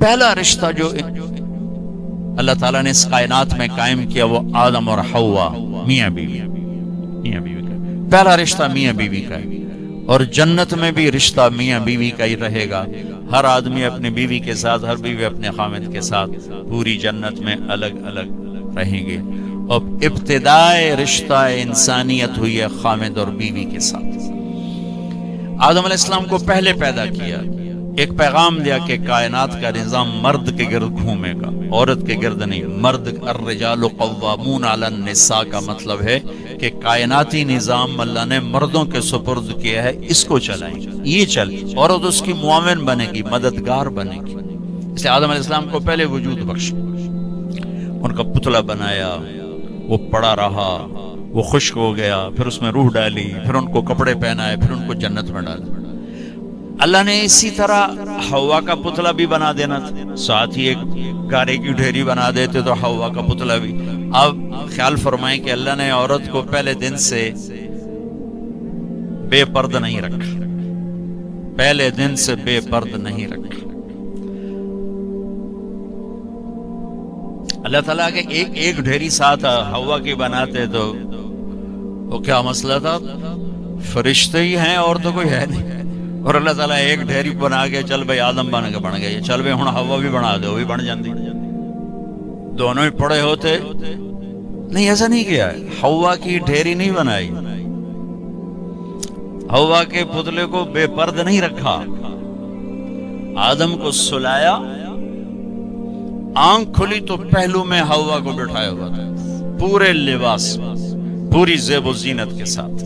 پہلا رشتہ جو اللہ تعالیٰ نے اس کائنات میں قائم کیا وہ آدم اور حوا، میاں بیوی کا پہلا رشتہ میاں بیوی کا ہے، اور جنت میں بھی رشتہ میاں بیوی کا ہی رہے گا۔ ہر آدمی اپنی بیوی کے ساتھ، ہر بیوی اپنے خامد کے ساتھ پوری جنت میں الگ الگ رہیں گے۔ اور ابتدائے رشتہ انسانیت ہوئی ہے خامد اور بیوی کے ساتھ۔ آدم علیہ السلام کو پہلے پیدا کیا، ایک پیغام دیا کہ کائنات کا نظام مرد کے گرد گھومے گا، عورت کے گرد نہیں۔ مرد الرجال قوامون علی النساء کا مطلب ہے کہ کائناتی نظام اللہ نے مردوں کے سپرد کیا ہے، اس کو چلائیں، یہ چل، عورت اس کی معاون بنے گی، مددگار بنے گی۔ اس لیے آدم علیہ السلام کو پہلے وجود بخشا، ان کا پتلا بنایا، وہ پڑا رہا، وہ خشک ہو گیا، پھر اس میں روح ڈالی، پھر ان کو کپڑے پہنائے، پھر ان کو جنت میں ڈالا۔ اللہ نے اسی طرح حوا کا پتلا بھی بنا دینا تھا، ساتھ ہی ایک گارے کی ڈھیری بنا دیتے تو حوا کا پتلا بھی۔ اب خیال فرمائیں کہ اللہ نے عورت کو پہلے دن سے بے پرد نہیں رکھا، پہلے دن سے بے پرد نہیں رکھا۔ اللہ تعالیٰ کے ایک ڈھیری ساتھ حوا کی بناتے تو وہ کیا مسئلہ تھا، فرشتے ہی ہیں اور تو کوئی ہے نہیں، اور اللہ تعالیٰ ایک ڈھیری بنا کے چل بھائی آدم بن گئے، چل بھائی ہن حوا بھی بنا دے، وہ بھی بن جاندی، دونوں ہی پڑے ہوتے نہیں۔ ایسا نہیں کیا ہے، حوا کی ڈھیری نہیں بنائی، حوا کے پتلے کو بے پرد نہیں رکھا، آدم کو سلایا، آنکھ کھلی تو پہلو میں حوا کو بٹھایا ہوا تھا، پورے لباس، پوری زیب و زینت کے ساتھ۔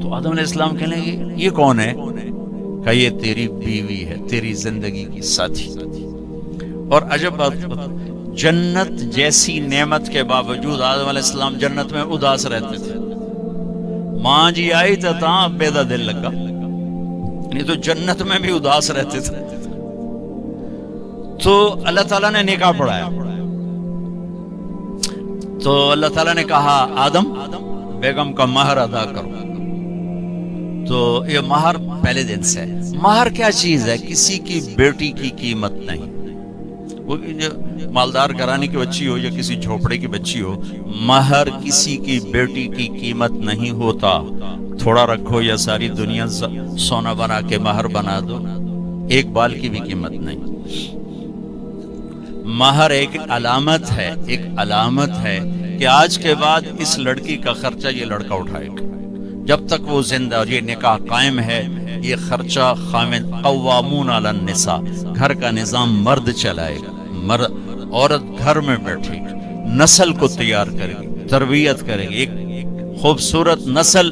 تو آدم علیہ السلام کہنے لگے یہ کون ہے؟ کہ یہ تیری بیوی ہے، تیری زندگی کی ساتھی۔ اور عجب بات، جنت جیسی نعمت کے باوجود آدم علیہ السلام جنت میں اداس رہتے تھے۔ ماں جی آئی تو تاں بیدا دل لگا، نہیں تو جنت میں بھی اداس رہتے تھے۔ تو اللہ تعالیٰ نے نکاح پڑھایا، تو اللہ تعالیٰ نے کہا آدم بیگم کا مہر ادا کرو۔ تو یہ مہر پہلے دن سے ہے۔ مہر کیا چیز ہے؟ کسی کی بیٹی کی قیمت نہیں، وہ مالدار گھرانے کی بچی ہو یا کسی جھوپڑے کی بچی ہو، مہر کسی کی بیٹی کی قیمت نہیں ہوتا۔ تھوڑا رکھو یا ساری دنیا سونا بنا کے مہر بنا دو، ایک بال کی بھی قیمت نہیں۔ مہر ایک علامت ہے، ایک علامت ہے کہ آج کے بعد اس لڑکی کا خرچہ یہ لڑکا اٹھائے گا، جب تک وہ زندہ اور یہ نکاح قائم ہے یہ خرچہ خامد قوامون علی النساء، گھر کا نظام مرد چلائے گا، عورت گھر میں بیٹھے گی، نسل کو تیار کرے گی، تربیت کرے گی، ایک خوبصورت نسل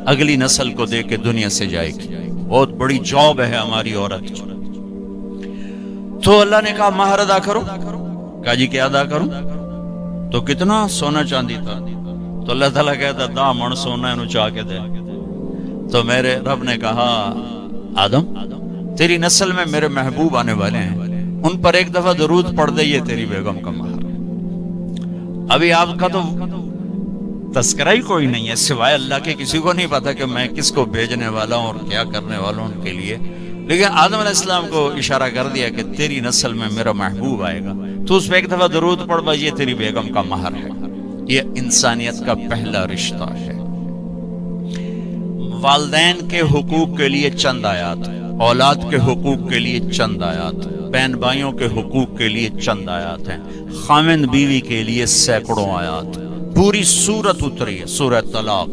اگلی نسل کو دے کے دنیا سے جائے گی۔ بہت بڑی جاب ہے ہماری عورت کی۔ تو اللہ نے کہا مہر ادا کرو۔ کہا جی کیا ادا کروں؟ تو کتنا سونا چاندی تھا؟ تو اللہ تعالیٰ کہتا دا من سونا انہوں چاہ کے دے۔ تو میرے رب نے کہا آدم تیری نسل میں میرے محبوب آنے والے ہیں، ان پر ایک دفعہ درود پڑھ دے، یہ تیری بیگم کا مہر۔ ابھی آپ کا تو تذکرہ ہی کوئی نہیں ہے سوائے اللہ کے، کسی کو نہیں پتا کہ میں کس کو بھیجنے والا ہوں اور کیا کرنے والا ہوں ان کے لیے، لیکن آدم علیہ السلام کو اشارہ کر دیا کہ تیری نسل میں میرا محبوب آئے گا، تو اس پہ ایک دفعہ درود پڑھ بھائی، یہ تیری بیگم کا مہر ہے۔ یہ انسانیت کا پہلا رشتہ ہے۔ والدین کے حقوق کے لیے چند آیات، اولاد کے حقوق کے لیے چند آیات، بہن بھائیوں کے حقوق کے لیے چند آیات ہیں، خامند بیوی کے لیے سینکڑوں آیات۔ پوری سورت اتری ہے، سورہ طلاق،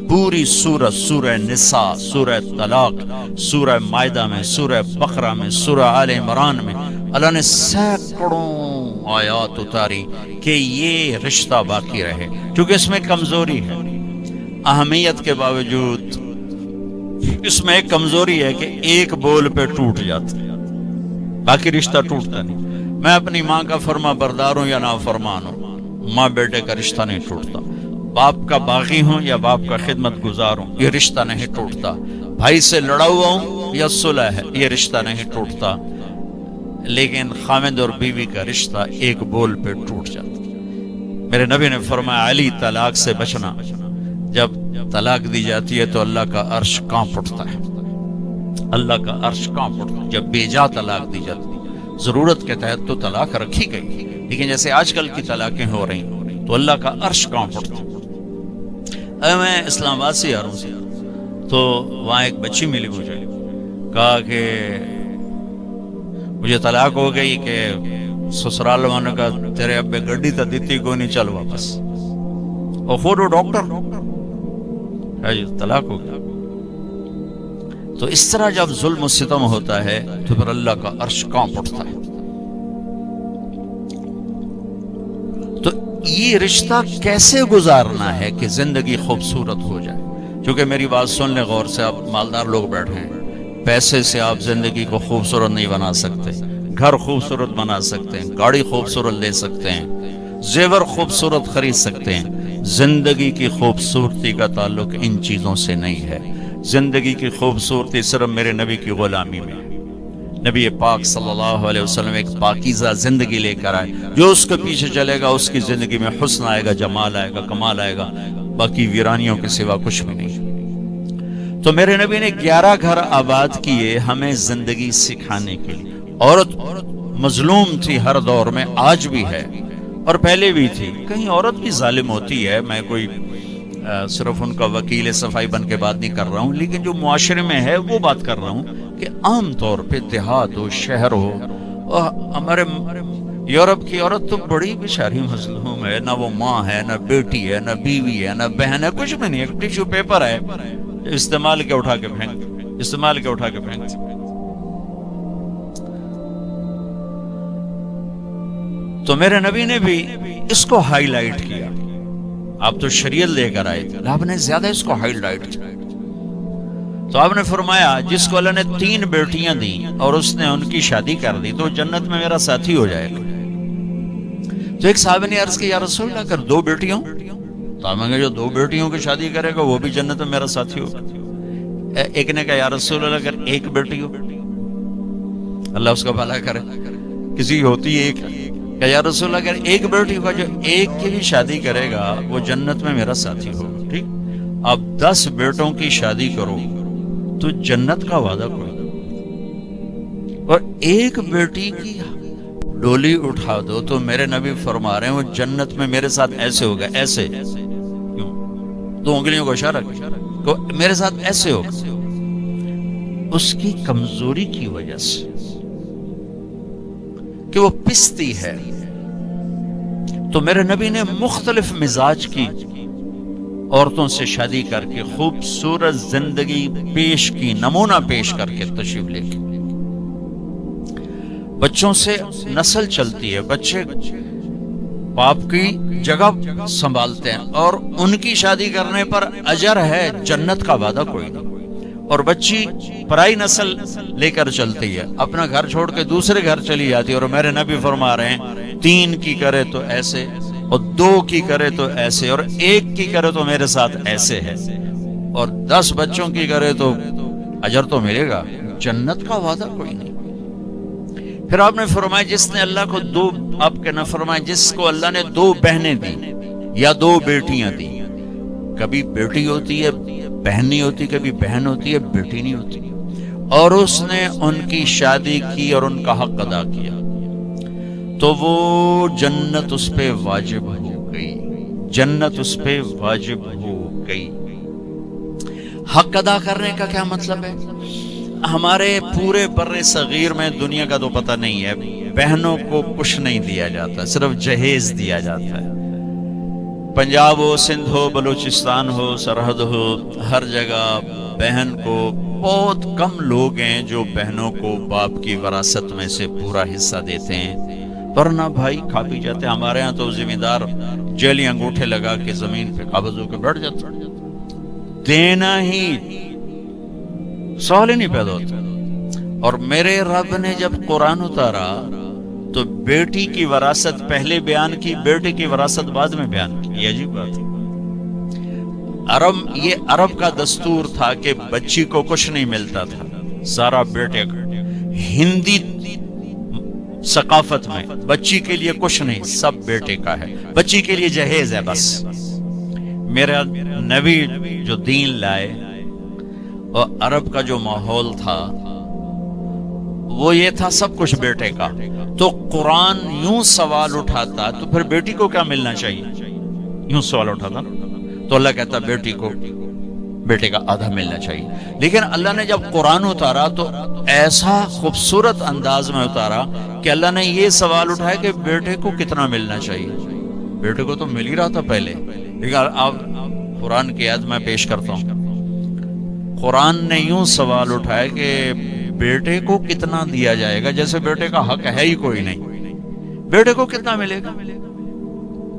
پوری سورت، سورہ نساء، سورہ طلاق، سورہ مائدہ میں، سورہ بقرہ میں، سورہ آل عمران میں اللہ نے سینکڑوں آیات اتاری کہ یہ رشتہ باقی رہے، کیونکہ اس میں کمزوری ہے، اہمیت کے باوجود اس میں ایک کمزوری ہے کہ ایک بول پہ ٹوٹ جاتا ہے، باقی رشتہ ٹوٹتا نہیں۔ میں اپنی ماں کا فرما بردار ہوں یا نافرمان ہوں، ماں بیٹے کا رشتہ نہیں ٹوٹتا، باپ کا باغی ہوں یا باپ کا خدمت گزار ہوں یہ رشتہ نہیں ٹوٹتا، بھائی سے لڑا ہوا ہوں یا صلح ہے یہ رشتہ نہیں ٹوٹتا، لیکن خامد اور بیوی کا رشتہ ایک بول پہ ٹوٹ جاتا۔ میرے نبی نے فرمایا علی طلاق سے بچنا، جب طلاق دی جاتی ہے تو اللہ کا عرش کانپ اٹھتا ہے، اللہ کا عرش کانپ اٹھتا ہے۔ جب بیجا طلاق دی جاتی ہے ضرورت کے تحت تو طلاق رکھی گئی، لیکن جیسے آج کل کی طلاقیں ہو رہی تو اللہ کا عرش کانپ اٹھتا۔ میں اسلام آباد سے آ رہا ہوں تو وہاں ایک بچی ملی مجھے، کہا کہ مجھے طلاق ہو گئی کہ سسرال والوں کا تیرے ابے گڈی تا دیتی کو نہیں، چل واپس، اور خود وہ ڈاکٹر ہے جی، طلاق ہو گیا۔ تو اس طرح جب ظلم و ستم ہوتا ہے تو پھر اللہ کا عرش کانپ اٹھتا ہے۔ تو یہ رشتہ کیسے گزارنا ہے کہ زندگی خوبصورت ہو جائے؟ چونکہ میری بات سن لیں غور سے، آپ مالدار لوگ بیٹھے ہیں، پیسے سے آپ زندگی کو خوبصورت نہیں بنا سکتے، گھر خوبصورت بنا سکتے ہیں، گاڑی خوبصورت لے سکتے ہیں، زیور خوبصورت خرید سکتے ہیں، زندگی کی خوبصورتی کا تعلق ان چیزوں سے نہیں ہے۔ زندگی کی خوبصورتی صرف میرے نبی کی غلامی میں ہے۔ نبی پاک صلی اللہ علیہ وسلم ایک پاکیزہ زندگی لے کر آئے، جو اس کے پیچھے چلے گا اس کی زندگی میں حسن آئے گا، جمال آئے گا، کمال آئے گا، باقی ویرانیوں کے سوا کچھ بھی نہیں۔ تو میرے نبی نے 11 گھر آباد کیے ہمیں زندگی سکھانے کے لیے۔ عورت مظلوم تھی ہر دور میں، آج بھی ہے اور پہلے بھی تھی۔ کہیں عورت بھی ظالم ہوتی ہے، میں کوئی صرف ان کا وکیل صفائی بن کے بات نہیں کر رہا ہوں، لیکن جو معاشرے میں ہے وہ بات کر رہا ہوں کہ عام طور پہ دیہات ہو، شہر ہو، اور ہمارے یورپ کی عورت تو بڑی بیچاری مظلوم ہے، نہ وہ ماں ہے، نہ بیٹی ہے، نہ بیوی ہے، نہ بہن ہے، کچھ بھی نہیں، ایک ٹیشو پیپر ہے، استعمال کے اٹھا کے پھینک۔ تو میرے نبی نے بھی اس کو ہائی لائٹ کیا۔ آپ تو شریعت لے کر آئے، آپ نے زیادہ اس کو ہائی لائٹ کیا۔ تو آپ نے فرمایا جس کو اللہ نے 3 بیٹیاں دی اور اس نے ان کی شادی کر دی تو جنت میں میرا ساتھی ہو جائے گا۔ تو ایک صحابہ نے عرض کیا یا رسول اللہ اگر 2 بیٹیوں؟ تو آپ نے کہا جو 2 بیٹیوں کی شادی کرے گا وہ بھی جنت میں میرا ساتھی ہوگا۔ ایک نے کہا یا رسول اللہ اگر 1 بیٹی ہو؟ اللہ اس کا بھلا کرے، کسی کی ہوتی ہے ایک، کہ یا رسول اللہ اگر 1 بیٹی ہوگا، جو 1 کی بھی شادی کرے گا وہ جنت میں میرا ساتھی ہوگا۔ ٹھیک، اب 10 بیٹوں کی شادی کرو تو جنت کا وعدہ کوئی، اور 1 بیٹی کی ڈولی اٹھا دو تو میرے نبی فرما رہے ہیں وہ جنت میں میرے ساتھ ایسے ہوگا، ایسے، کیوں 2 انگلیوں کو اشارہ کہ میرے ساتھ ایسے ہوگا، اس کی کمزوری کی وجہ سے کہ وہ پستی ہے۔ تو میرے نبی نے مختلف مزاج کی عورتوں سے شادی کر کے خوبصورت زندگی پیش کی، نمونہ پیش کر کے تشریف لے کے۔ بچوں سے نسل چلتی ہے، بچے باپ کی جگہ سنبھالتے ہیں اور ان کی شادی کرنے پر اجر ہے، جنت کا وعدہ کوئی نہیں۔ اور بچی پرائی نسل لے کر چلتی ہے، اپنا گھر چھوڑ کے دوسرے گھر چلی جاتی ہے، اور میرے نبی فرما رہے ہیں 3 کی کرے تو ایسے، اور 2 کی کرے تو ایسے، اور 1 کی کرے تو میرے ساتھ ایسے ہے، اور 10 بچوں کی کرے تو اجر تو ملے گا، جنت کا وعدہ کوئی نہیں۔ پھر آپ نے فرمایا جس نے اللہ کو 2، آپ کے نہ فرمایا جس کو اللہ نے 2 بہنیں دی یا 2 بیٹیاں دی، کبھی بیٹی ہوتی ہے بہن نہیں ہوتی، کبھی بہن ہوتی ہے بیٹی نہیں ہوتی، اور اس نے ان کی شادی کی اور ان کا حق ادا کیا تو وہ جنت اس پہ واجب ہو گئی، جنت اس پہ واجب ہو گئی۔ حق ادا کرنے کا کیا مطلب ہے؟ ہمارے پورے بر صغیر میں دنیا کا تو پتہ نہیں ہے، بہنوں کو کچھ نہیں دیا جاتا، صرف جہیز دیا جاتا ہے۔ پنجاب ہو، سندھ ہو، بلوچستان ہو، سرحد ہو، ہر جگہ بہن کو، بہت کم لوگ ہیں جو بہنوں کو باپ کی وراثت میں سے پورا حصہ دیتے ہیں، ورنہ بھائی کھا پی جاتے ہیں۔ ہمارے ہاں تو زمیندار جیلی انگوٹھے لگا کے زمین پہ قابض ہو کے بیٹھ جاتا، دینا ہی سوال ہی نہیں پیدا ہوتا۔ اور میرے رب نے جب قرآن اتارا تو بیٹی کی وراثت پہلے بیان کی، بیٹے کی وراثت بعد میں بیان کی۔ یہ عجیب بات ہے، یہ عرب کا دستور تھا کہ بچی کو کچھ نہیں ملتا تھا، سارا بیٹے کا۔ ہندی ثقافت میں بچی کے لیے کچھ نہیں، سب بیٹے کا ہے، بچی کے لیے جہیز ہے بس۔ میرا نبی جو دین لائے اور عرب کا جو ماحول تھا وہ یہ تھا سب کچھ بیٹے کا، تو قرآن یوں سوال اٹھاتا تو پھر بیٹی کو کیا ملنا چاہیے؟ یوں سوال اٹھاتا تو اللہ کہتا بیٹی کو بیٹے کا آدھا ملنا چاہیے۔ لیکن اللہ نے جب قرآن اتارا تو ایسا خوبصورت انداز میں اتارا کہ اللہ نے یہ سوال اٹھایا کہ بیٹے کو کتنا ملنا چاہیے۔ بیٹے کو تو مل ہی رہا تھا پہلے، لیکن اب قرآن کی آیت میں پیش کرتا ہوں، قرآن نے یوں سوال اٹھایا کہ بیٹے کو کتنا دیا جائے گا، جیسے بیٹے کا حق ہے ہی کوئی نہیں، بیٹے کو کتنا ملے گا؟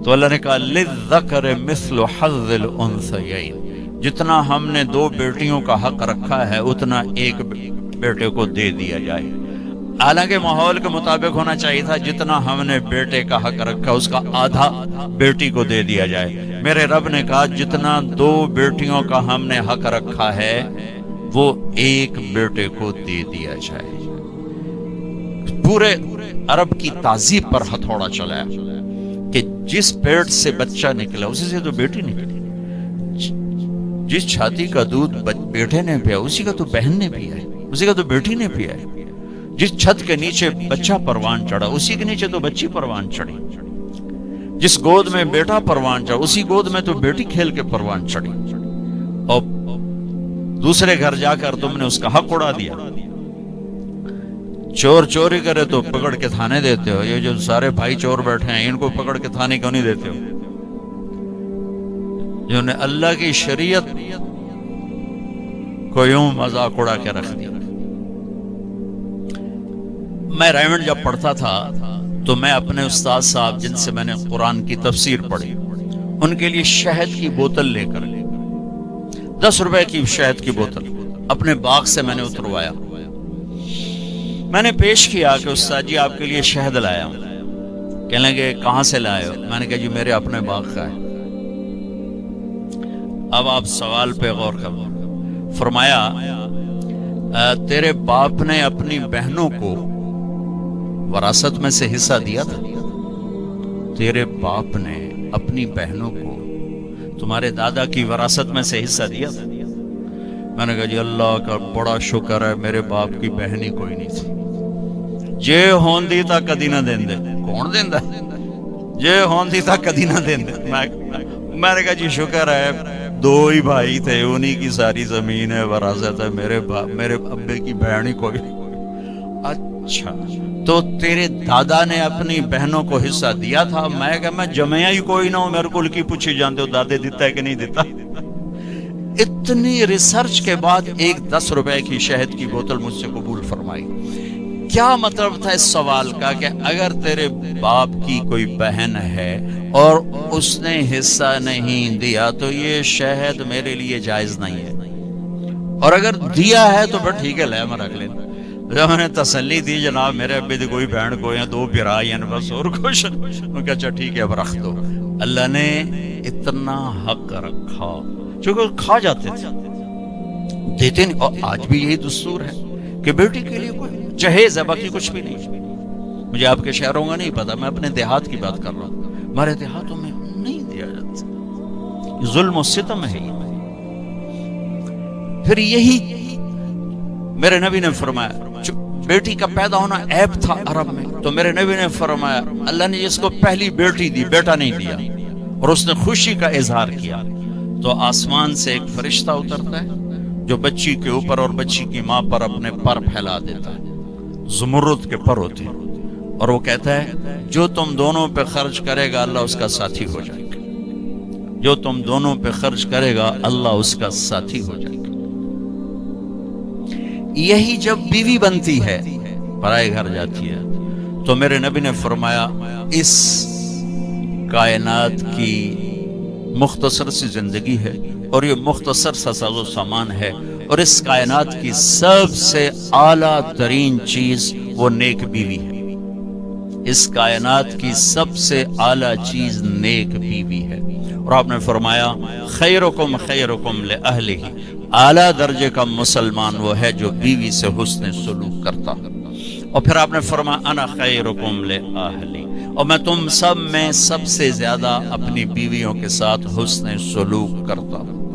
تو اللہ نے کہا للذکر مثل حظ الانثیین، جتنا ہم نے 2 بیٹیوں کا حق رکھا ہے اتنا ایک بیٹے کو دے دیا جائے۔ حالانکہ ماحول کے مطابق ہونا چاہیے تھا جتنا ہم نے بیٹے کا حق رکھا اس کا آدھا بیٹی کو دے دیا جائے۔ میرے رب نے کہا جتنا 2 بیٹیوں کا ہم نے حق رکھا ہے وہ ایک بیٹے کو دے دیا جائے۔ پورے عرب کی تہذیب پر ہتھوڑا چلایا کہ جس پیٹ سے بچہ نکلا اسی سے تو بیٹی نکلی، جس چھاتی کا دودھ بیٹے نے پیا اسی کا تو بہن نے پیا ہے، اسی کا تو بیٹی نے پیا ہے، جس چھت کے نیچے بچہ پروان چڑھا اسی کے نیچے تو بچی پروان چڑھی، جس گود میں بیٹا پروان چڑھا اسی گود میں تو بیٹی کھیل کے پروان چڑھی، اور دوسرے گھر جا کر تم نے اس کا حق اڑا دیا۔ چور چوری کرے تو پکڑ کے تھانے دیتے ہو، یہ جو سارے بھائی چور بیٹھے ہیں ان کو پکڑ کے تھانے کیوں نہیں دیتے ہو؟ جنہوں نے اللہ کی شریعت کو یوں مذاق اڑا کے رکھ دیا۔ میں ریمنڈ جب پڑھتا تھا تو میں اپنے استاد صاحب جن سے میں نے قرآن کی تفسیر پڑھی ان کے لیے شہد کی بوتل لے کر 10 روپے کی شہد کی بوتل اپنے باغ سے میں نے اتروایا، میں نے پیش کیا کہ استاد جی آپ کے لیے شہد لایا ہوں۔ کہنے لگے کہاں سے لائے ہو؟ میں نے کہا جی میرے اپنے باغ کا ہے۔ اب آپ سوال پہ غور کرو۔ فرمایا تیرے باپ نے اپنی بہنوں کو وراثت میں سے حصہ دیا تھا؟ تیرے باپ نے اپنی بہنوں کو تمہارے دادا کی وراثت میں سے حصہ دیا تھا؟ میں نے کہا جی اللہ کا بڑا شکر ہے میرے باپ کی بہن ہی کوئی نہیں تھی، جے ہوندی تا کدی نہ دین دے۔ کون دیندا؟ جے ہوندی تا کدی نہ دین دے۔ میں نے کہا جی شکر ہے 2 ہی بھائی تھے، انہی کی ساری زمین ہے، وراثت ہے، میرے ابے کی بہن ہی کوئی نہیں۔ اچھا تو تیرے دادا نے اپنی بہنوں کو حصہ دیا تھا؟ میں کہا میں جمعیا ہی کوئی نہ ہوں، میرے کو کی پوچھی جانتے ہو دادے دیتا ہے کہ نہیں دیتا؟ اتنی ریسرچ کے بعد ایک 10 روپے کی شہد کی بوتل مجھ سے قبول فرمائی۔ کیا مطلب تھا اس سوال کا کہ اگر تیرے باپ کی کوئی بہن ہے اور اس نے حصہ نہیں دیا تو یہ شہد میرے لیے جائز نہیں ہے، اور اگر دیا ہے تو پھر ٹھیک ہے لے میں رکھ لینا۔ جب میں نے تسلی دی جناب میرے ابے دی کوئی بہن کوئی ہیں 2 بھرا ہیں بس اور کچھ، میں کہا اچھا ٹھیک ہے اب رکھ دو۔ اللہ نے اتنا حق رکھا چونکہ کھا جاتے تھے دیتے نہیں، اور آج بھی یہی دستور ہے کہ بیٹی کے لیے کوئی جہیز ہے باقی کچھ بھی نہیں۔ مجھے آپ کے شہروں کا نہیں پتا، میں اپنے دیہات کی بات کر رہا ہوں، ہمارے دیہاتوں میں نہیں دیا جاتا، ظلم و ستم ہے۔ پھر یہی میرے نبی نے فرمایا، بیٹی کا پیدا ہونا عیب تھا عرب میں، تو میرے نبی نے فرمایا اللہ نے جس کو پہلی بیٹی دی بیٹا نہیں دیا اور اس نے خوشی کا اظہار کیا تو آسمان سے ایک فرشتہ اترتا ہے جو بچی کے اوپر اور بچی کی ماں پر اپنے پر پھیلا دیتا ہے، زمرد کے پر ہوتے ہیں، اور وہ کہتا ہے جو تم دونوں پہ خرچ کرے گا اللہ اس کا ساتھی ہو جائے گا، جو تم دونوں پہ خرچ کرے گا اللہ اس کا ساتھی ہو جائے گا۔ یہی جب بیوی بنتی ہے پرائے گھر جاتی ہے تو میرے نبی نے فرمایا اس کائنات کی مختصر سی زندگی ہے اور یہ مختصر سا ساز و سامان ہے، اور اس کائنات کی سب سے اعلیٰ ترین چیز وہ نیک بیوی ہے۔ اس کائنات کی سب سے اعلیٰ چیز نیک بیوی ہے، اور آپ نے فرمایا خیرکم خیرکم لأہلہ، اعلیٰ درجے کا مسلمان وہ ہے جو بیوی سے حسن سلوک کرتا ہے۔ اور پھر آپ نے فرمایا انا خیرکم لأہلی، اور میں تم سب میں سب سے زیادہ اپنی بیویوں کے ساتھ حسن سلوک کرتا ہوں۔